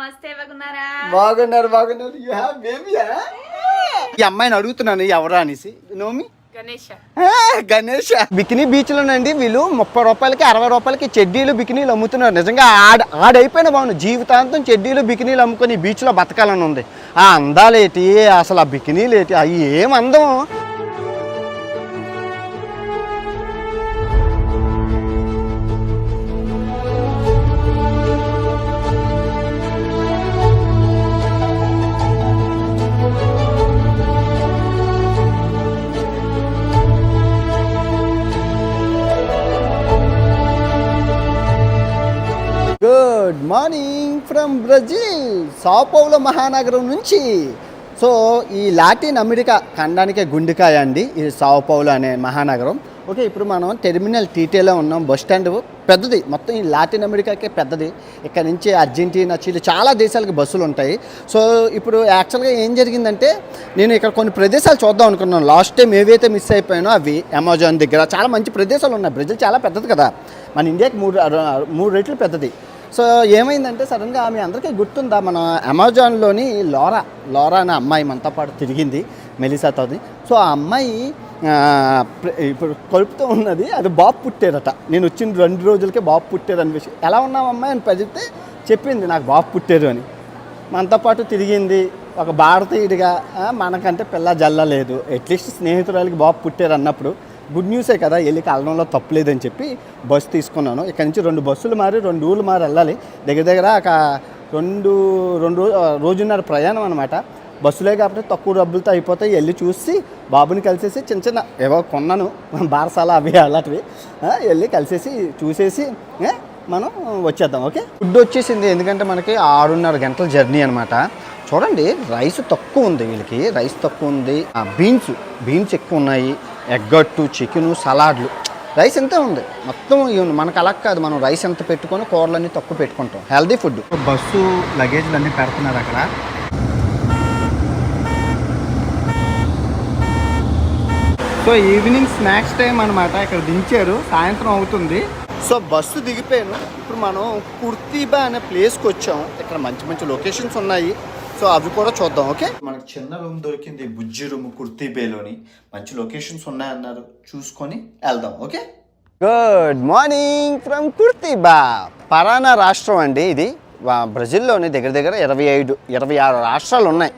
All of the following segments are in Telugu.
నమస్తే బాగున్నారా? బాగున్నారు. యు హావ్ బేబీయా? ఈ అమ్మాయిని అడుగుతున్నాను ఎవరా అనేసి. నోమి గణేష్ బికినీ బీచ్ లోనండి వీళ్ళు 30 రూపాయలకి 60 రూపాయలకి చెడ్డీలు బికినీలు అమ్ముతున్నారు. నిజంగా ఆడైపోయిన బాగుంది. జీవితాంతం చెడ్డీలు బికినీలు అమ్ముకొని ఈ బీచ్ లో బతకాలని ఉంది. ఆ అందాలేటి అసలు ఆ బికినీలు ఏంటి అవి ఏం అందం. Good morning from Brazil, Sao Paulo మహానగరం నుంచి. సో ఈ లాటిన్ అమెరికా ఖండానికే గుండెకాయ అండి ఈ సావ్ పౌలో అనే మహానగరం. ఓకే, ఇప్పుడు మనం టెర్మినల్ టీటీలో ఉన్నాం. బస్ స్టాండ్ పెద్దది, మొత్తం ఈ లాటిన్ అమెరికాకే పెద్దది. ఇక్కడ నుంచి అర్జెంటీనా, చిలీ చాలా దేశాలకు బస్సులు ఉంటాయి. సో ఇప్పుడు యాక్చువల్గా ఏం జరిగిందంటే నేను ఇక్కడ కొన్ని ప్రదేశాలు చూద్దాం అనుకున్నాను. లాస్ట్ టైం ఏవైతే మిస్ అయిపోయానో అవి అమెజాన్ దగ్గర చాలా మంచి ప్రదేశాలు ఉన్నాయి. బ్రెజిల్ చాలా పెద్దది కదా, మన ఇండియాకి మూడు రెట్లు పెద్దది. సో ఏమైందంటే సడన్గా మీ అందరికీ గుర్తుందా, మన అమెజాన్లోని లోరా అనే అమ్మాయి మనతో పాటు తిరిగింది మెలిసాతోని. సో ఆ అమ్మాయి ఇప్పుడు కలుపుతూ ఉన్నది, అది బాబు పుట్టారట. నేను వచ్చిన 2 రోజులకే బాబు పుట్టారు అని విషయం. ఎలా ఉన్నావు అమ్మాయి అని పదితే చెప్పింది నాకు బాబు పుట్టారు అని. మనతో పాటు తిరిగింది. ఒక భారతీయుడిగా మనకంటే పిల్ల జల్లలేదు, అట్లీస్ట్ స్నేహితురాలకి బాబు పుట్టారు అన్నప్పుడు గుడ్ న్యూసే కదా, వెళ్ళి కలడంలో తప్పులేదని చెప్పి బస్సు తీసుకున్నాను. ఇక్కడ నుంచి 2 బస్సులు మారి 2 ఊళ్ళు మారి వెళ్ళాలి. దగ్గర ఒక రోజున్నర ప్రయాణం అనమాట. బస్సులే కాబట్టి తక్కువ డబ్బులతో అయిపోతాయి. వెళ్ళి చూసి బాబుని కలిసేసి చిన్న ఏవో కొన్నాను బారసాల అవి అలాంటివి వెళ్ళి కలిసేసి చూసేసి మనం వచ్చేద్దాం. ఓకే, ఫుడ్ వచ్చేసింది. ఎందుకంటే మనకి 6.5 గంటల జర్నీ అనమాట. చూడండి, రైస్ తక్కువ ఉంది, వీళ్ళకి రైస్ తక్కువ ఉంది. బీన్స్ ఎక్కువ ఉన్నాయి, ఎగ్గట్టు, చికెను, సలాడ్లు. రైస్ ఎంతే ఉంది మొత్తం. మనకు అలా కాదు, మనం రైస్ ఎంత పెట్టుకొని కూరలన్నీ తక్కువ పెట్టుకుంటాం. Healthy food. బస్సు లగేజ్లు అన్నీ పెడుతున్నారు అక్కడ. సో ఈవినింగ్ స్నాక్స్ టైం అనమాట. ఇక్కడ దించారు, సాయంత్రం అవుతుంది. సో బస్సు దిగిపోయాను. ఇప్పుడు మనం కుర్తీబా అనే ప్లేస్కి వచ్చాం. ఇక్కడ మంచి లొకేషన్స్ ఉన్నాయి. సో అవి కూడా చూద్దాం. ఓకే, మనకు చిన్న రూమ్ దొరికింది, బుజ్జి రూమ్ కుర్తీబేలోని. మంచి లొకేషన్స్ ఉన్నాయన్నారు, చూసుకొని వెళ్దాం. Okay, good morning from Curitiba. Parana రాష్ట్రం అండి ఇది. బ్రెజిల్లోని దగ్గర 26 రాష్ట్రాలు ఉన్నాయి.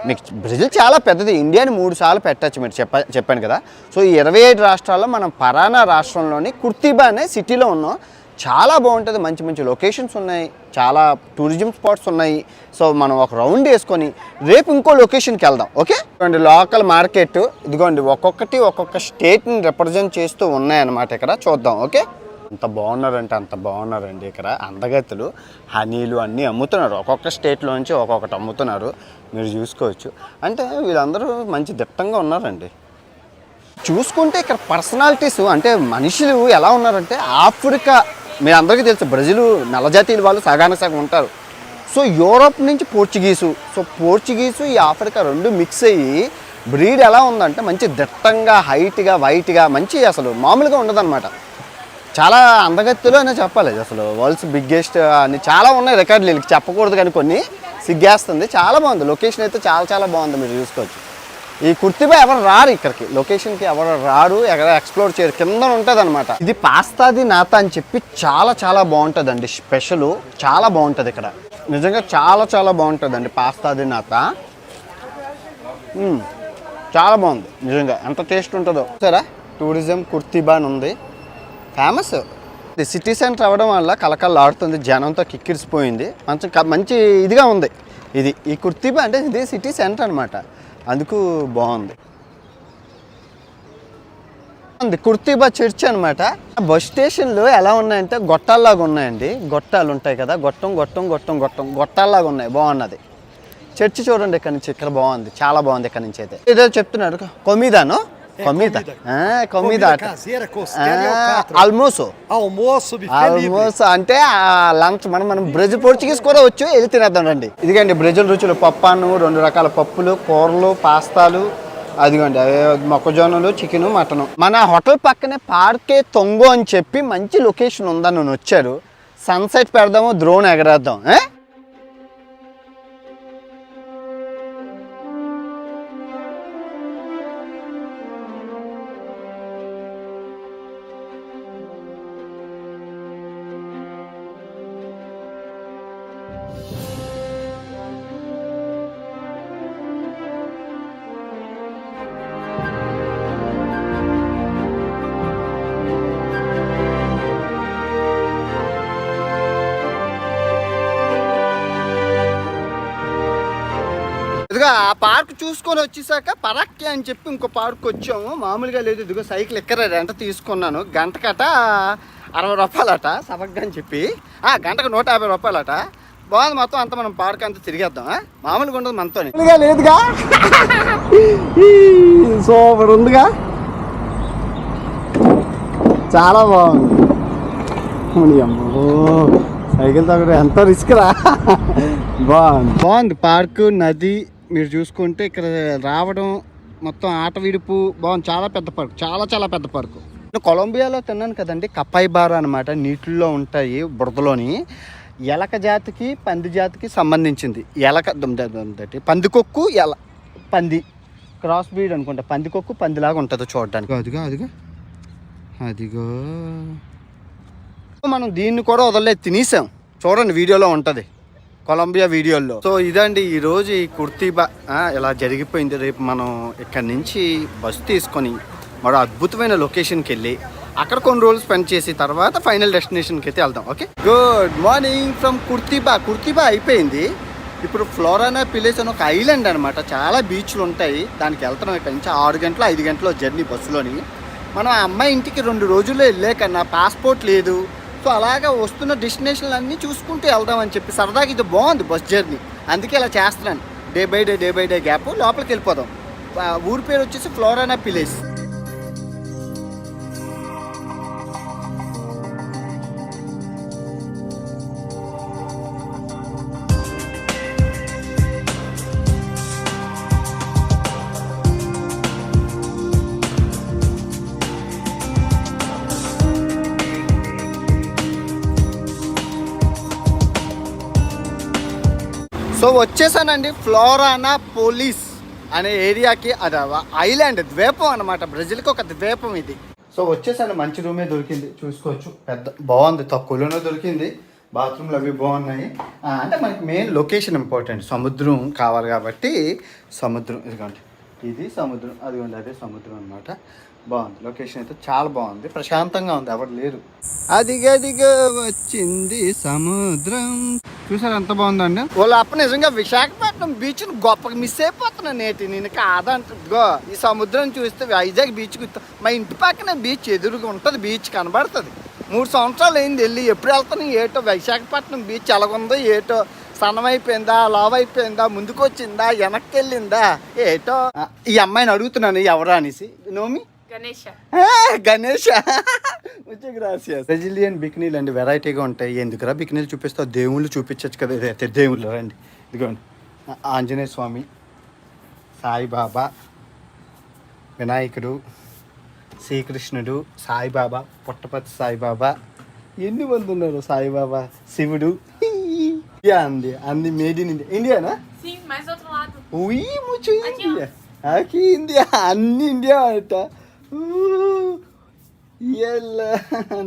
మీకు బ్రెజిల్ చాలా పెద్దది, ఇండియాని 3 సార్లు పెట్టచ్చు మీరు చెప్పాను కదా. సో ఈ 27 రాష్ట్రాల్లో మనం పరానా రాష్ట్రంలోని కుర్తీబా అనే సిటీలో ఉన్నాం. చాలా బాగుంటుంది, మంచి లొకేషన్స్ ఉన్నాయి, చాలా టూరిజం స్పాట్స్ ఉన్నాయి. సో మనం ఒక రౌండ్ వేసుకొని రేపు ఇంకో లొకేషన్కి వెళ్దాం. ఓకే, ఇదిగోండి లోకల్ మార్కెట్. ఇదిగోండి ఒక్కొక్క స్టేట్ని రిప్రజెంట్ చేస్తూ ఉన్నాయన్నమాట. ఇక్కడ చూద్దాం. ఓకే, అంత బాగున్నారండి. ఇక్కడ అందగతులు, హనీలు అన్నీ అమ్ముతున్నారు. ఒక్కొక్క స్టేట్లో నుంచి ఒక్కొక్కటి అమ్ముతున్నారు, మీరు చూసుకోవచ్చు. అంటే వీళ్ళందరూ మంచి దిట్టంగా ఉన్నారండి. చూసుకుంటే ఇక్కడ పర్సనాలిటీస్ అంటే మనుషులు ఎలా ఉన్నారంటే, ఆఫ్రికా మీరు అందరికీ తెలుసు, బ్రెజిల్ నల్లజాతీయుల వాళ్ళు సగానికి సగం ఉంటారు. సో యూరోప్ నుంచి పోర్చుగీసు ఈ ఆఫ్రికా 2 మిక్స్ అయ్యి బ్రీడ్ ఎలా ఉందంటే మంచి దిట్టంగా, హైట్గా, వైట్గా, మంచి అసలు మామూలుగా ఉండదన్నమాట. చాలా అందగత్తులు అనే చెప్పాలి. అసలు వరల్డ్స్ బిగ్గెస్ట్ అని చాలా ఉన్నాయి రికార్డులు, వీళ్ళకి చెప్పకూడదు కానీ కొన్ని సిగ్గేస్తుంది. చాలా బాగుంది లొకేషన్ అయితే, చాలా బాగుంది, మీరు చూసుకోవచ్చు. ఈ కుర్తీబా ఎవరు రారు ఇక్కడికి, లొకేషన్కి ఎవరు రారు, ఎక్కడ ఎక్స్ప్లోర్ చేయరు, కింద ఉంటుంది అనమాట. ఇది పాస్తా ది నాతా అని చెప్పి చాలా బాగుంటుందండి. స్పెషల్ చాలా బాగుంటుంది ఇక్కడ, నిజంగా చాలా బాగుంటుందండి పాస్తా ది నాతా. చాలా బాగుంది నిజంగా, ఎంత టేస్ట్ ఉంటుందో. సరే, టూరిజం కుర్తీబా అని ఉంది, ఫేమస్. ఇది సిటీ సెంటర్ అవ్వడం వల్ల కలకల్లాడుతుంది, జనంతో కిక్కిరిసిపోయింది. మంచి ఇదిగా ఉంది ఇది. ఈ కుర్తీబా అంటే ఇది సిటీ సెంటర్ అనమాట, అందుకు బాగుంది. కుర్తీబా చర్చ్ అనమాట. బస్ స్టేషన్లు ఎలా ఉన్నాయంటే గొట్టాల్లాగా ఉన్నాయండి. గొట్టాలు ఉంటాయి కదా, గొట్టాల్లాగా ఉన్నాయి, బాగున్నది. చర్చ్ చూడండి ఇక్కడ నుంచి, ఇక్కడ బాగుంది, చాలా బాగుంది. ఇక్కడ నుంచి అయితే ఏదో చెప్తున్నాడు, కొమీదాను ఆల్మోస్ట్ అంటే లంచ్. మనం బ్రెజిల్ పోర్చుగీస్ కూడా వచ్చు, వెళ్ళి తినేద్దాం రండి. ఇదిగండి బ్రెజిల్ రుచులు, పప్పాను, 2 రకాల పప్పులు, కూరలు, పాస్తాలు, అదిగోండి మొక్కజొన్నలు, చికెను, మటను. మన హోటల్ పక్కనే పార్కే తొంగో అని చెప్పి మంచి లొకేషన్ ఉందని వచ్చారు. సన్సెట్ పెడదాము, డ్రోన్ ఎగరేద్దాం. ఇదిగో ఆ పార్క్ చూసుకొని వచ్చేసాక పరక్కి అని చెప్పి ఇంకో పార్క్ వచ్చాము. మామూలుగా లేదు, ఇదిగో సైకిల్ ఎక్కర రెంట తీసుకున్నాను. గంటకట 60 రూపాయలట సబగ్గా అని చెప్పి, గంటకు 150 రూపాయలట. బాగుంది. మొత్తం అంతా మనం పార్క్ అంతా తిరిగేద్దాం. మామూలుగా ఉండదు మనతో లేదుగా. సూపర్ ఉందిగా, చాలా బాగుంది. అమ్మో సైకిల్ తగ్గడం ఎంతో రిస్క్ రా. బాగుంది పార్కు, నది. మీరు చూసుకుంటే ఇక్కడ రావడం మొత్తం ఆట విడుపు బాగుంది. చాలా పెద్ద పార్క్, చాలా పెద్ద పార్కు. నేను కొలంబియాలో తిన్నాను కదండి, కపాయిబారా అనమాట. నీటిల్లో ఉంటాయి, బురదలోని. ఎలక జాతికి పంది జాతికి సంబంధించింది. ఎలక పందికొక్కు పంది క్రాస్ బ్రీడ్ అనుకుంటా. పందికొక్కు పందిలాగా ఉంటుంది చూడడానికి. అదిగో మనం దీన్ని కూడా వదలలేదు, తినేసాం. చూడండి వీడియోలో ఉంటుంది, కొలంబియా వీడియోల్లో. సో ఇదండి ఈరోజు ఈ కుర్తీబా ఇలా జరిగిపోయింది. రేపు మనం ఇక్కడి నుంచి బస్సు తీసుకొని మరో అద్భుతమైన లొకేషన్కి వెళ్ళి అక్కడ కొన్ని రోజులు స్పెండ్ చేసి తర్వాత ఫైనల్ డెస్టినేషన్కి అయితే వెళ్దాం. ఓకే, గుడ్ మార్నింగ్ ఫ్రమ్ కుర్తీబా అయిపోయింది. ఇప్పుడు ఫ్లోరానా పిలేస్ అని ఒక ఐలాండ్ అనమాట. చాలా బీచ్లు ఉంటాయి. దానికి వెళ్తున్నాం. ఇక్కడ నుంచి 6 గంటలు 5 గంటల జర్నీ బస్సులోని. మనం ఆ అమ్మాయి ఇంటికి 2 రోజుల్లో వెళ్ళాకన్నా పాస్పోర్ట్ లేదు. సో అలాగా వస్తున్న డెస్టినేషన్లు అన్నీ చూసుకుంటూ వెళ్దామని చెప్పి సరదాగా ఇది బాగుంది బస్ జర్నీ. అందుకే ఇలా చేస్తున్నాను. డే బై డే గ్యాప్ లోపలికి వెళ్ళిపోదాం. ఊరి పేరు వచ్చేసి ఫ్లోరానా పిలేస్. సో వచ్చేసానండి ఫ్లోరానా పోలీస్ అనే ఏరియాకి. అది ఐలాండ్, ద్వీపం అనమాట. బ్రెజిల్కి ఒక ద్వీపం ఇది. సో వచ్చేసాను. మంచి రూమే దొరికింది, చూసుకోవచ్చు. బాగుంది, తక్కువలోనే దొరికింది. బాత్రూమ్లు అవి బాగున్నాయి. అంటే మనకి మెయిన్ లొకేషన్ ఇంపార్టెంట్. సముద్రం కావాలి కాబట్టి సముద్రం. ఇదిగోండి, ఇది సముద్రం, అదిగోండి అదే సముద్రం అనమాట. బాగుంది లొకేషన్ అయితే, చాలా బాగుంది. ప్రశాంతంగా ఉంది, ఎవరు లేరు. అదిగదిగో వచ్చింది సముద్రం. చూసారు ఎంత బాగుందండి. వాళ్ళు అప్ప నిజంగా విశాఖపట్నం బీచ్ని గొప్పగా మిస్ అయిపోతున్నాను. నేను కాదంటో ఈ సముద్రం చూస్తే వైజాగ్ బీచ్కి మా ఇంటి పక్కన బీచ్ ఎదురుగా ఉంటుంది. బీచ్ కనబడుతుంది. 3 సంవత్సరాలు అయింది వెళ్ళి. ఎప్పుడు వెళ్తాను ఏటో విశాఖపట్నం బీచ్ ఎలాగుందో ఏటో. సన్నమైపోయిందా, లావ్ అయిపోయిందా, ముందుకు వచ్చిందా, వెనక్కి వెళ్ళిందా ఏటో. ఈ అమ్మాయిని అడుగుతున్నాను ఎవరా అనేసి. నోమి గణేష్ బ్రెజిలియన్ బికినీలు అండి, వెరైటీగా ఉంటాయి. ఎందుకురా బికినీలు చూపిస్తావు, దేవుళ్ళు చూపించచ్చు కదా. అయితే దేవుళ్ళు రండి. ఇదిగోండి, ఆంజనేయ స్వామి, సాయిబాబా, వినాయకుడు, శ్రీకృష్ణుడు, సాయిబాబా, పుట్టపర్తి సాయిబాబా. ఎన్ని మంది ఉన్నారు. సాయిబాబా, శివుడు. అంది made in India. Indiana? India, అన్ని ఇండియా అంట.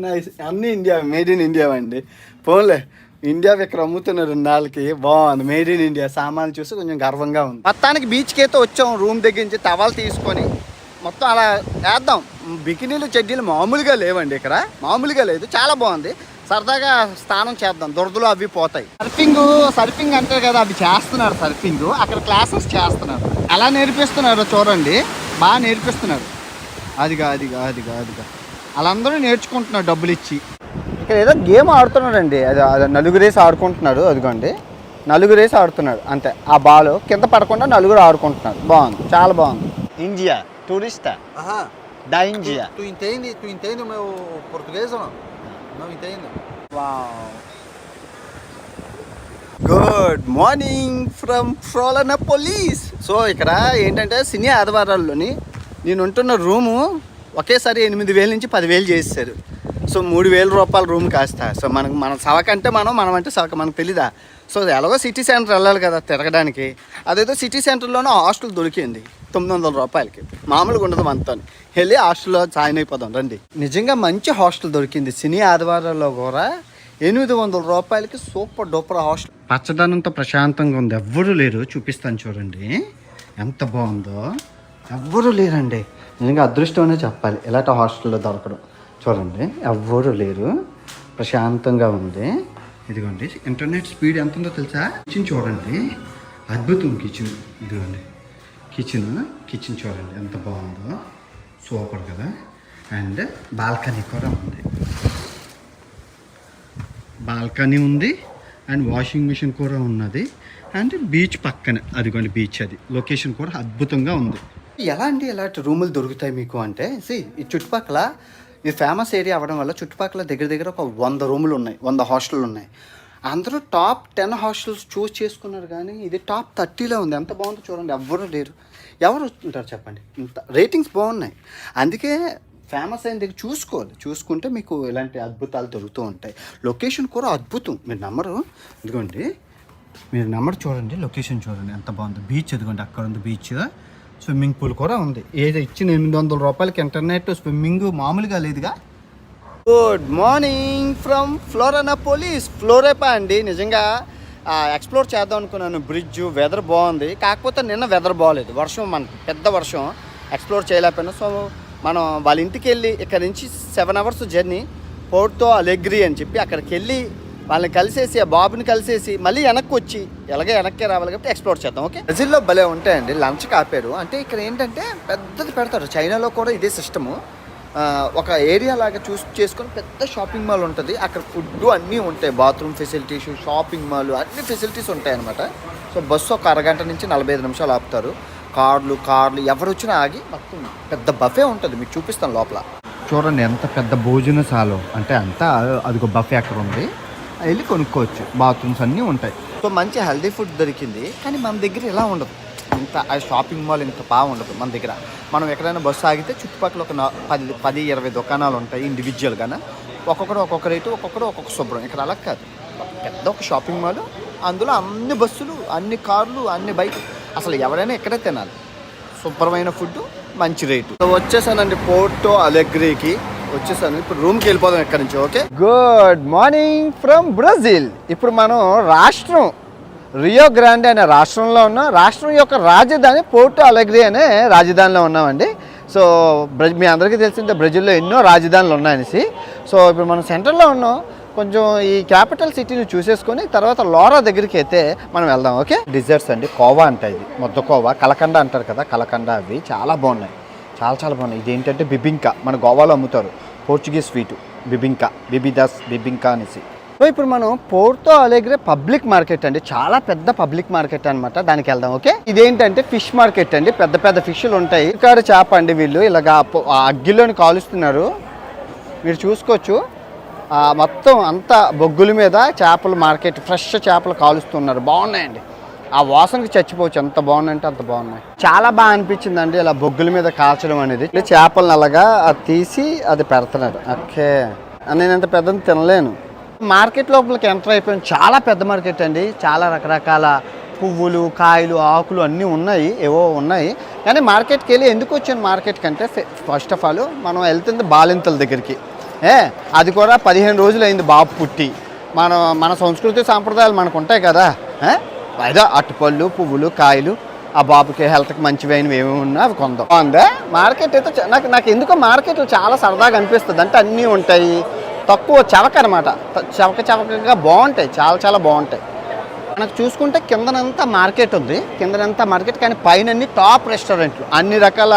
నైస్, అన్ని ఇండియా, మేడ్ ఇన్ ఇండియా అండి. పోన్లే, ఇండియా ఇక్కడ అమ్ముతున్నారు 2 బాగుంది. మేడ్ ఇన్ ఇండియా సామాన్లు చూసి కొంచెం గర్వంగా ఉంది. మొత్తానికి బీచ్కి అయితే వచ్చాం. రూమ్ దగ్గర నుంచి టవల్ తీసుకొని మొత్తం అలా వేద్దాం. బికినీలు చెడ్డీలు మామూలుగా లేవండి ఇక్కడ, మామూలుగా లేదు. చాలా బాగుంది. సరదాగా స్నానం చేద్దాం, దురదలు అవి పోతాయి. సర్ఫింగ్ అంటే కదా, అవి చేస్తున్నారు సర్ఫింగ్. అక్కడ క్లాసెస్ చేస్తున్నారు. ఎలా నేర్పిస్తున్నారో చూడండి, బాగా నేర్పిస్తున్నారు. అదిగా వాళ్ళందరూ నేర్చుకుంటున్నారు డబ్బులు ఇచ్చి. ఇక్కడ ఏదో గేమ్ ఆడుతున్నాడండి. అది నలుగురేసి ఆడుకుంటున్నాడు. అదిగోండి, నలుగురేసి ఆడుతున్నాడు అంతే. ఆ బాల్ కింద పడకుండా నలుగురు ఆడుకుంటున్నారు. బాగుంది, చాలా బాగుంది. ఇండియా టూరిస్టా da Índia. Tu entende o meu português ou não? Não entendo. Wow. Good morning from Florianopolis. So ఇక్కడ ఏంటంటే శని ఆదివారాల్లోని నేను ఉంటున్న రూము ఒకేసారి 8,000 నుంచి 10,000 చేశారు. సో 3,000 రూపాయల రూమ్ కాస్తా. సో మన సవకంటే మనం అంటే సవక మనకు తెలీదా. సో ఎలాగో సిటీ సెంటర్ వెళ్ళాలి కదా తిరగడానికి. అదేదో సిటీ సెంటర్లోనే హాస్టల్ దొరికింది 900 రూపాయలకి. మామూలుగా ఉండదు మనతో. వెళ్ళి హాస్టల్లో జాయిన్ అయిపోదాం రండి. నిజంగా మంచి హాస్టల్ దొరికింది. శని ఆదివారాల్లో కూడా 800 రూపాయలకి సూపర్ డూపర్ హాస్టల్. పచ్చదనంతో ప్రశాంతంగా ఉంది. ఎవ్వరూ లేరు, చూపిస్తాను చూడండి ఎంత బాగుందో. ఎవ్వరూ లేరండి, నిజంగా అదృష్టం అనే చెప్పాలి ఇలాంటి హాస్టల్లో దొరకడం. చూడండి ఎవ్వరూ లేరు, ప్రశాంతంగా ఉంది. ఇదిగోండి ఇంటర్నెట్ స్పీడ్ ఎంత ఉందో తెలుసా. కిచెన్ చూడండి, అద్భుతం కిచెన్. ఇదిగోండి కిచెన్ చూడండి ఎంత బాగుందో, సూపర్ కదా. అండ్ బాల్కనీ కూడా ఉంది, బాల్కనీ ఉంది అండ్ వాషింగ్ మిషన్ కూడా ఉన్నది. అండ్ బీచ్ పక్కనే అదిగోండి బీచ్, అది లొకేషన్ కూడా అద్భుతంగా ఉంది. ఎలా అండి ఇలాంటి రూములు దొరుకుతాయి మీకు అంటే, ఈ చుట్టుపక్కల ఇది ఫేమస్ ఏరియా అవ్వడం వల్ల చుట్టుపక్కల దగ్గర ఒక 100 రూములు ఉన్నాయి, 100 హాస్టల్ ఉన్నాయి. అందరూ టాప్ 10 హాస్టల్స్ చూస్ చేసుకున్నారు, కానీ ఇది టాప్ 30లో ఉంది. ఎంత బాగుందో చూడండి. ఎవ్వరూ లేరు, ఎవరు ఉంటారు చెప్పండి, ఇంత రేటింగ్స్ బాగున్నాయి. అందుకే ఫేమస్ అయిన దగ్గర చూసుకుంటే మీకు ఇలాంటి అద్భుతాలు దొరుకుతూ ఉంటాయి. లొకేషన్ కూడా అద్భుతం, మీరు నమ్మరు. ఇదిగోండి మీరు నమ్మరు, చూడండి లొకేషన్ చూడండి ఎంత బాగుంది. బీచ్ ఇదిగోండి అక్కడ ఉంది బీచ్, స్విమ్మింగ్ పూల్ కూడా ఉంది. ఏదో ఇచ్చిన 800 రూపాయలకి ఇంటర్నెట్, స్విమ్మింగ్ మామూలుగా లేదుగా. గుడ్ మార్నింగ్ ఫ్రమ్ ఫ్లోరియానోపోలిస్, ఫ్లోరేపా అండి. నిజంగా ఎక్స్ప్లోర్ చేద్దాం అనుకున్నాను. బ్రిడ్జ్ వెదర్ బాగుంది, కాకపోతే నిన్న వెదర్ బాగోలేదు, వర్షం, మనకి పెద్ద వర్షం, ఎక్స్ప్లోర్ చేయలేకపోయినా. సో మనం వాళ్ళ ఇంటికి వెళ్ళి ఇక్కడ నుంచి 7 అవర్స్ జర్నీ, పోర్టో అలెగ్రీ అని చెప్పి అక్కడికి వెళ్ళి వాళ్ళని కలిసేసి, ఆ బాబుని కలిసేసి మళ్ళీ వెనక్కి వచ్చి వెనక్కే రావాలి కాబట్టి ఎక్స్ప్లోర్ చేద్దాం. ఓకే, బ్రెజిల్లో భలే ఉంటాయండి, లంచ్కి ఆపారు. అంటే ఇక్కడ ఏంటంటే పెద్దది పెడతారు, చైనాలో కూడా ఇదే సిస్టము. ఒక ఏరియా లాగా చేసుకొని పెద్ద షాపింగ్ మాల్ ఉంటుంది, అక్కడ ఫుడ్ అన్నీ ఉంటాయి, బాత్రూమ్ ఫెసిలిటీస్, షాపింగ్ మాల్, అన్ని ఫెసిలిటీస్ ఉంటాయి అనమాట. సో బస్సు ఒక అరగంట నుంచి 45 నిమిషాలు ఆపుతారు. కార్లు ఎవరు వచ్చినా ఆగి మొత్తం పెద్ద బఫే ఉంటుంది, మీకు చూపిస్తాను లోపల. చూడండి ఎంత పెద్ద భోజనశాల అంటే, అంతా అదిగో బఫే అక్కడ ఉంది, వెళ్ళి కొనుక్కోవచ్చు. బాత్రూమ్స్ అన్నీ ఉంటాయి. సో మంచి హెల్దీ ఫుడ్ దొరికింది. కానీ మన దగ్గర ఇలా ఉండదు, ఇంత షాపింగ్ మాల్ ఇంత బాగుండదు మన దగ్గర. మనం ఎక్కడైనా బస్సు ఆగితే చుట్టుపక్కల ఒక 10-20 దుకాణాలు ఉంటాయి ఇండివిజువల్గానే, ఒక్కొక్క రేటు, ఒక్కొక్క శుభ్రం. ఇక్కడ అలా కాదు, పెద్ద ఒక షాపింగ్ మాల్, అందులో అన్ని బస్సులు, అన్ని కార్లు, అన్ని బైక్, అసలు ఎవరైనా ఎక్కడే తినాలి, శుభ్రమైన ఫుడ్, మంచి రేటు. సో వచ్చేసానండి పోర్టో అలెగ్రీకి వచ్చేసాను. ఇప్పుడు రూమ్కి వెళ్ళిపోదాం ఎక్కడి నుంచి. Okay, good morning from Brazil. ఇప్పుడు మనం రాష్ట్రం రియో గ్రాండే అనే రాష్ట్రంలో ఉన్నాం. రాష్ట్రం యొక్క రాజధాని పోర్టో అలెగ్రీ అనే రాజధానిలో ఉన్నామండి. సో మీ అందరికీ తెలిసిందే బ్రెజిల్లో ఎన్నో రాజధానులు ఉన్నాయనేసి. సో ఇప్పుడు మనం సెంటర్లో ఉన్నాం, కొంచెం ఈ క్యాపిటల్ సిటీని చూసేసుకొని తర్వాత లోరా దగ్గరికి అయితే మనం వెళ్దాం. ఓకే, డిజర్ట్స్ అండి, కోవా అంటే ఇది ముద్ద కోవా, కలకండ అంటారు కదా, కలకండ, అవి చాలా బాగున్నాయి, చాలా బాగున్నాయి. ఇది ఏంటంటే బిబింకా, మన గోవాలో అమ్ముతారు, పోర్చుగీస్ స్వీటు, బిబింకా అనేసి. సో ఇప్పుడు మనం పోర్టో అలెగ్రే పబ్లిక్ మార్కెట్ అండి, చాలా పెద్ద పబ్లిక్ మార్కెట్ అనమాట, దానికి వెళ్దాం. ఓకే, ఇదేంటంటే ఫిష్ మార్కెట్ అండి, పెద్ద ఫిష్లు ఉంటాయి. ఇక్కడ చేప అండి, వీళ్ళు ఇలాగా అగ్గిలోని కాలుస్తున్నారు, మీరు చూసుకోవచ్చు. మొత్తం అంతా బొగ్గుల మీద చేపల మార్కెట్, ఫ్రెష్ చేపలు కాలుస్తున్నారు, బాగున్నాయండి. ఆ వాసనకి చచ్చిపోవచ్చు, ఎంత బాగున్నాయంటే అంత బాగున్నాయి. చాలా బాగా అనిపించింది అండి ఇలా బొగ్గుల మీద కాల్చడం అనేది. చేపలను అలాగా తీసి అది పెడుతున్నారు. ఓకే, నేను ఎంత పెద్దది తినలేను. మార్కెట్ లోపలికి ఎంటర్ అయిపోయాను, చాలా పెద్ద మార్కెట్ అండి, చాలా రకరకాల పువ్వులు, కాయలు, ఆకులు అన్నీ ఉన్నాయి, ఏవో ఉన్నాయి. కానీ మార్కెట్కి వెళ్ళి ఎందుకు వచ్చాను మార్కెట్కి అంటే, ఫస్ట్ ఆఫ్ ఆల్ మనం వెళ్తుంది బాలింతల దగ్గరికి. అది కూడా 15 రోజులు అయింది బాబు పుట్టి. మన సంస్కృతి సాంప్రదాయాలు మనకు ఉంటాయి కదా, అదే అట్టుపళ్ళు, పువ్వులు, కాయలు, ఆ బాబుకి హెల్త్కి మంచివి అయినవి ఏమేమి ఉన్నా అవి కొందాం. బాగుందా మార్కెట్ అయితే? నాకు ఎందుకో మార్కెట్లో చాలా సరదాగా అనిపిస్తుంది. అంటే అన్నీ ఉంటాయి, తక్కువ చవక అనమాట, చవకగా బాగుంటాయి, చాలా బాగుంటాయి. మనకు చూసుకుంటే కిందనంతా మార్కెట్ ఉంది, కానీ పైన అన్ని టాప్ రెస్టారెంట్లు, అన్ని రకాల,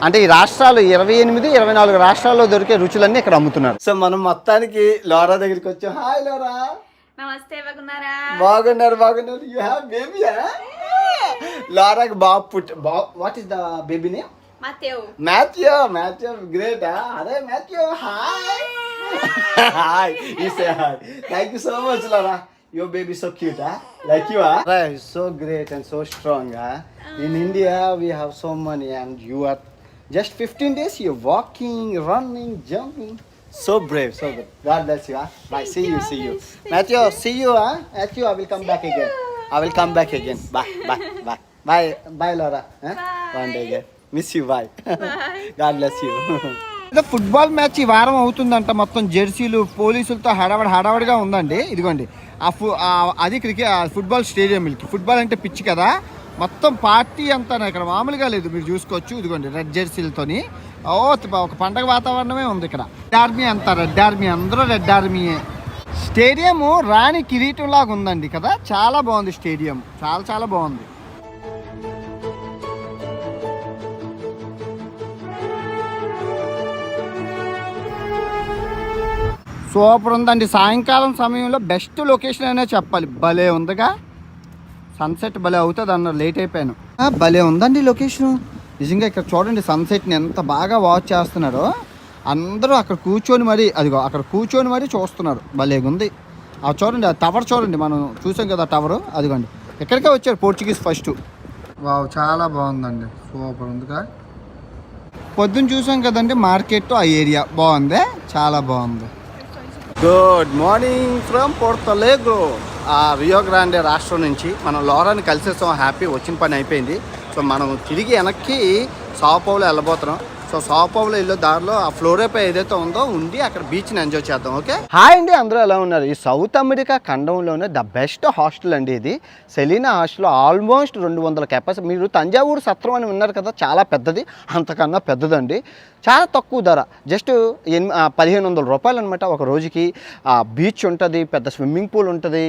అంటే ఈ రాష్ట్రాలు 28-24 రాష్ట్రాల్లో దొరికే రుచులన్నీ ఇక్కడ అమ్ముతున్నారు. సో మనం మొత్తానికి లోరా దగ్గరికి వచ్చాం. Hi Laura. నమస్తే, బాగున్నారా? బాగున్నారు. You have baby? లోరాకి బాబు పుట్టి. What is the baby name? Matthew. Great. అరే Matthew, hi. Hi, you say hi. Thank you so much Laura. Your baby is so cute, huh? Like you, huh? Right, so great and so strong, huh? In India, we have so many, and you are just 15 days. You're walking, running, jumping. So brave, so good. God bless you, huh? Bye. See you. Matthew, see you, huh? Matthew, I will come back again. Bye, Laura. Huh? Bye. One day again. Miss you. Bye. Bye. God bless you. Football match ఈ వారం అవుతుందంట. మొత్తం జెర్సీలు పోలీసులతో హడావడిగా ఉందండి. ఇదిగోండి అది ఫుట్బాల్ స్టేడియంకి. ఫుట్బాల్ అంటే పిచ్చి కదా, మొత్తం పార్టీ అంతా ఇక్కడ మామూలుగా లేదు. మీరు చూసుకోవచ్చు, ఇదిగోండి రెడ్ జెర్సీలతోని ఒక పండగ వాతావరణమే ఉంది ఇక్కడ. రెడ్ ఆర్మీ అంతా, రెడ్ ఆర్మీ, అందరూ రెడ్ ఆర్మీయే. స్టేడియం రాణి కిరీటం లాగా ఉందండి కదా, చాలా బాగుంది స్టేడియం, చాలా బాగుంది. సూపర్ ఉందండి. సాయంకాలం సమయంలో బెస్ట్ లొకేషన్ అనే చెప్పాలి. భలే ఉందిగా, సన్సెట్ భలే అవుతుంది అన్నారు, లేట్ అయిపోయాను. భలే ఉందండి లొకేషను నిజంగా. ఇక్కడ చూడండి సన్సెట్ని ఎంత బాగా వాచ్ చేస్తున్నారో అందరూ. అక్కడ కూర్చొని మరి చూస్తున్నారు. భలేగా ఉంది. చూడండి ఆ టవర్ చూడండి, మనం చూసాం కదా టవరు, అదిగోండి ఎక్కడికే వచ్చారు పోర్చుగీస్ ఫస్ట్. వావ్, చాలా బాగుందండి, సూపర్ ఉందిగా. పొద్దున్న చూసాం కదండి మార్కెట్, ఆ ఏరియా బాగుంది, చాలా బాగుంది. Good morning from Porto Alegre, Rio Grande రాష్ట్రం నుంచి. మనం లోరాని కలిసేసాం, హ్యాపీ, వచ్చిన పని అయిపోయింది. సో మనం తిరిగి వెనక్కి సాఓ పౌలో వెళ్ళబోతున్నాం. సో సాఓ పౌలో వెళ్ళే దారిలో ఆ ఫ్లోరేపై ఏదైతే ఉందో ఉండి అక్కడ బీచ్ని ఎంజాయ్ చేద్దాం. ఓకే, హాయ్ అండి, అందరూ ఎలా ఉన్నారు? ఈ సౌత్ అమెరికా ఖండంలోనే ద బెస్ట్ హాస్టల్ అండి ఇది, సెలీనా హాస్టల్. Almost 200 capacity. మీరు తంజావూరు సత్రం అని విన్నారు కదా, చాలా పెద్దది, అంతకన్నా పెద్దదండి. చాలా తక్కువ ధర, జస్ట్ 1500 రూపాయలు అనమాట ఒక రోజుకి. బీచ్ ఉంటుంది, పెద్ద స్విమ్మింగ్ పూల్ ఉంటుంది.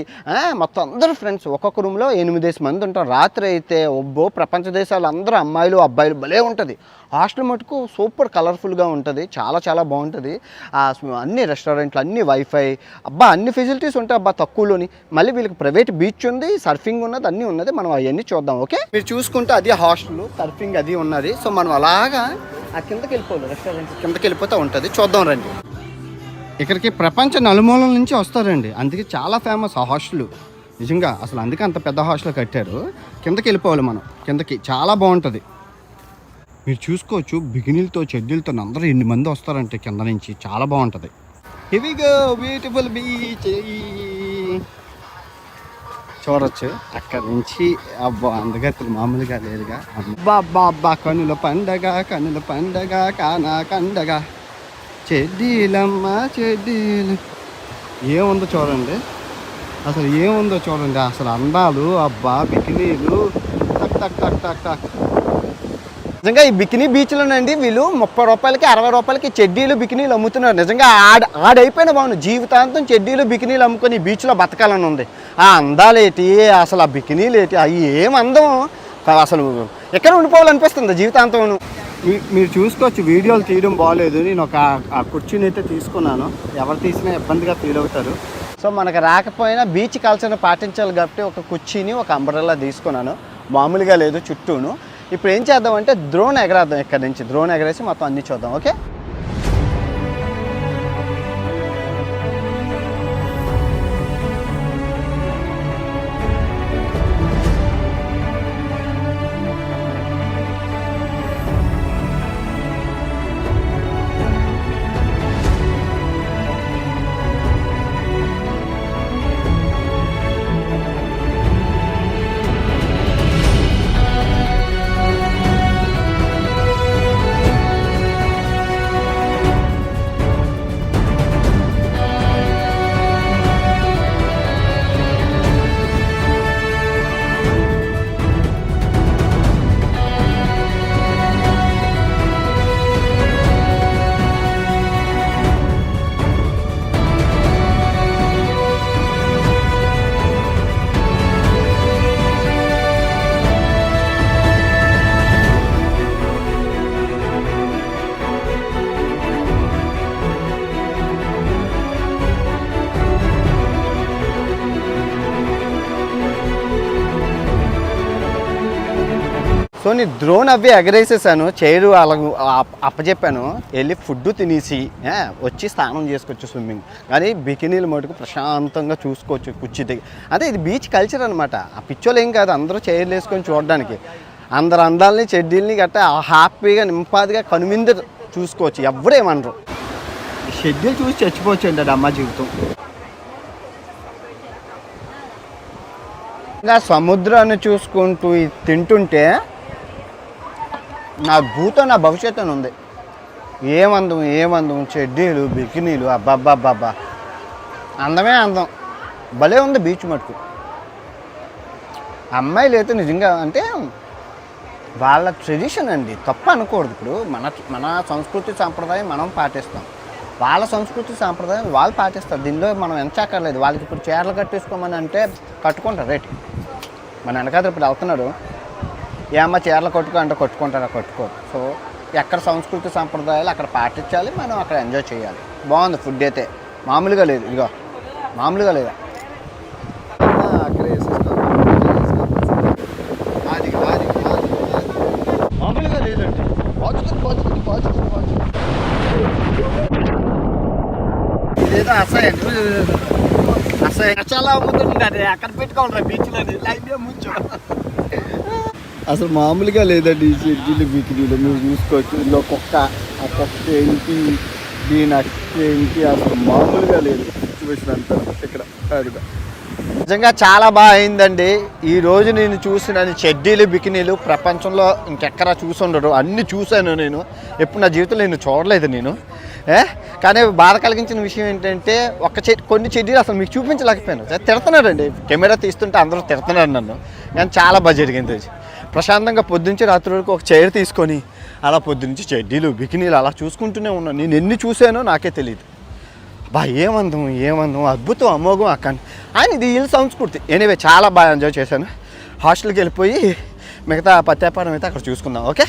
మొత్తం అందరూ ఫ్రెండ్స్ ఒక్కొక్క రూమ్లో 8 మంది ఉంటాం. రాత్రి అయితే ప్రపంచ దేశాలు అందరూ అమ్మాయిలు అబ్బాయిలు, భలే ఉంటుంది. హాస్టల్ మటుకు సూపర్ కలర్ఫుల్గా ఉంటుంది, చాలా బాగుంటుంది. అన్ని రెస్టారెంట్లు, అన్ని వైఫై, అన్ని ఫెసిలిటీస్ ఉంటాయి తక్కువలోని. మళ్ళీ వీళ్ళకి ప్రైవేట్ బీచ్ ఉంది, సర్ఫింగ్ ఉన్నది, అన్నీ ఉన్నది. మనం అవన్నీ చూద్దాం. ఓకే, మీరు చూసుకుంటే అది హాస్టల్, సర్ఫింగ్ అది ఉన్నది. సో మనం అలాగా ఆ కిందకి వెళ్ళిపోవాలి, రెస్టారెంట్ కిందకి వెళ్ళిపోతూ ఉంటుంది. చూద్దాం రండి. ఇక్కడికి ప్రపంచ నలుమూలల నుంచి వస్తారండి, అందుకే చాలా ఫేమస్ ఆ హాస్టల్ నిజంగా. అసలు అందుకే అంత పెద్ద హాస్టల్ కట్టారు. కిందకి వెళ్ళిపోవాలి మనం, కిందకి చాలా బాగుంటుంది. మీరు చూసుకోవచ్చు బిగినీలతో చెడ్డీలతో అందరూ 8 మంది వస్తారంటే కింద నుంచి, చాలా బాగుంటుంది. హెవీగా బ్యూటిఫుల్ బీచ్ చూడొచ్చు అక్కడ నుంచి. అందగత్తులు మామూలుగా లేదుగా. అబ్బా కనుల పండగ కానా కండగ, చెడ్డీలమ్మ చెడ్డీలు. ఏముందో చూడండి, అసలు ఏముందో చూడండి, అసలు అందాలు. బికినీలు టక్. నిజంగా ఈ బికినీ బీచ్లోనండి వీళ్ళు 30 రూపాయలకి 60 రూపాయలకి చెడ్డీలు బికినీలు అమ్ముతున్నారు. నిజంగా ఆడైపోయిన బాగుంది. జీవితాంతం చెడ్డీలు బికినీలు అమ్ముకొని ఈ బీచ్లో బతకాలని ఉంది. ఆ అందాలేటి, అసలు ఆ బికినీలు ఏంటి, అవి ఏం అందం, అసలు ఎక్కడ ఉండిపోవాలనిపిస్తుంది జీవితాంతం. మీరు చూసుకోవచ్చు, వీడియోలు తీయడం బాగోలేదు. నేను ఒక కుర్చీని అయితే తీసుకున్నాను, ఎవరు తీసినా ఇబ్బందిగా ఫీల్ అవుతారు. సో మనకు రాకపోయినా బీచ్ కల్చర్ని పాటించాలి కాబట్టి ఒక కుర్చీని, ఒక అంబ్రెల్లా తీసుకున్నాను. మామూలుగా లేదు చుట్టూను. ఇప్పుడు ఏం చేద్దామంటే డ్రోన్ ఎగరేద్దాం. ఇక్కడ నుంచి డ్రోన్ ఎగరేసి మొత్తం అన్నీ చూద్దాం. ఓకే, సో నేను డ్రోన్ అవి ఎగరేసేసాను, చైరు అలా అప్పచెప్పాను. వెళ్ళి ఫుడ్ తినేసి వచ్చి స్నానం చేసుకోవచ్చు, స్విమ్మింగ్. కానీ బికినీలు మటుకు ప్రశాంతంగా చూసుకోవచ్చు కుర్చీ దగ్గర. అదే ఇది బీచ్ కల్చర్ అనమాట. ఆ పిచ్చోళ్ళు ఏం కాదు, అందరూ చైర్లు వేసుకొని చూడడానికి. అందరు అందాలని చెడ్డీలని గట్టా హ్యాపీగా నింపాదిగా కనువిందు చూసుకోవచ్చు, ఎవరేమనరు. షెడ్యూల్ చూసి చచ్చిపోవచ్చు అండి, అది అమ్మ జీవితం. ఇంకా సముద్రాన్ని చూసుకుంటూ తింటుంటే నా భూతో నా భవిష్యత్తు ఉంది. ఏమందం చెడ్డీలు బికినీలు అబ్బాబ్బాబ్బా అందమే అందం భలే ఉంది బీచ్ మటుకు. అమ్మాయిలు అయితే నిజంగా అంటే వాళ్ళ ట్రెడిషన్ అండి, తప్ప అనకూడదు. ఇప్పుడు మన సంస్కృతి సాంప్రదాయం మనం పాటిస్తాం, వాళ్ళ సంస్కృతి సాంప్రదాయం వాళ్ళు పాటిస్తారు. దీనిలో మనం ఎంచక్కర్లేదు. వాళ్ళకి ఇప్పుడు చీరలు కట్టేసుకోమని అంటే కట్టుకుంటారు రేటు. మన వెనకాల ఇప్పుడు వెళ్తున్నాడు, ఏమ్మా చీరలు కట్టుకో అంటే కట్టుకోరు. సో ఎక్కడ సంస్కృతి సాంప్రదాయాలు అక్కడ పాటించాలి, మనం అక్కడ ఎంజాయ్ చేయాలి. బాగుంది ఫుడ్ అయితే, మామూలుగా లేదు. ఇదిగో మామూలుగా లేదా అక్కడ మామూలుగా లేదండి. ఇదేదో అసహ్యం చాలా అమ్ముతుంది. అదే అక్కడ పెట్టుకోవాలి బీచ్లో లైవ్ ముంచు. అసలు మామూలుగా లేదండి ఈ షెడ్యూల్ బికినీలు మీరు చూసుకోవచ్చు. ఇందులో కుక్క, ఆ కుక్క ఏంటి, దీని అక్క ఏంటి, అసలు మామూలుగా లేదు సిచ్యువేషన్ అంతా ఇక్కడ. అదిగా నిజంగా చాలా బాగా అయిందండి. ఈరోజు నేను చూసిన చెడ్డీలు బికినీలు ప్రపంచంలో ఇంకెక్కడా చూసి ఉండరు. అన్నీ చూశాను నేను, ఎప్పుడు నా జీవితంలో నేను చూడలేదు నేను. కానీ బాధ కలిగించిన విషయం ఏంటంటే కొన్ని చెడ్డీలు అసలు మీకు చూపించలేకపోయాను. తిడుతున్నారండి, కెమెరా తీస్తుంటే అందరూ తిడుతున్నారు నన్ను. కానీ చాలా బాగా జరిగింది. ప్రశాంతంగా పొద్దుంచి రాత్రి వరకు ఒక చైర్ తీసుకొని అలా పొద్దునుంచి చెడ్డీలు బికినీలు అలా చూసుకుంటూనే ఉన్నాను. నేను ఎన్ని చూశానో నాకే తెలియదు. బా ఏమందం అద్భుతం అమోఘం అక్కడ. ఆయన ఇది వీళ్ళ సంస్కృతి. ఎనీవే చాలా బాగా ఎంజాయ్ చేశాను. హాస్టల్కి వెళ్ళిపోయి మిగతా పత్యాపారం అయితే అక్కడ చూసుకుందాం. ఓకే.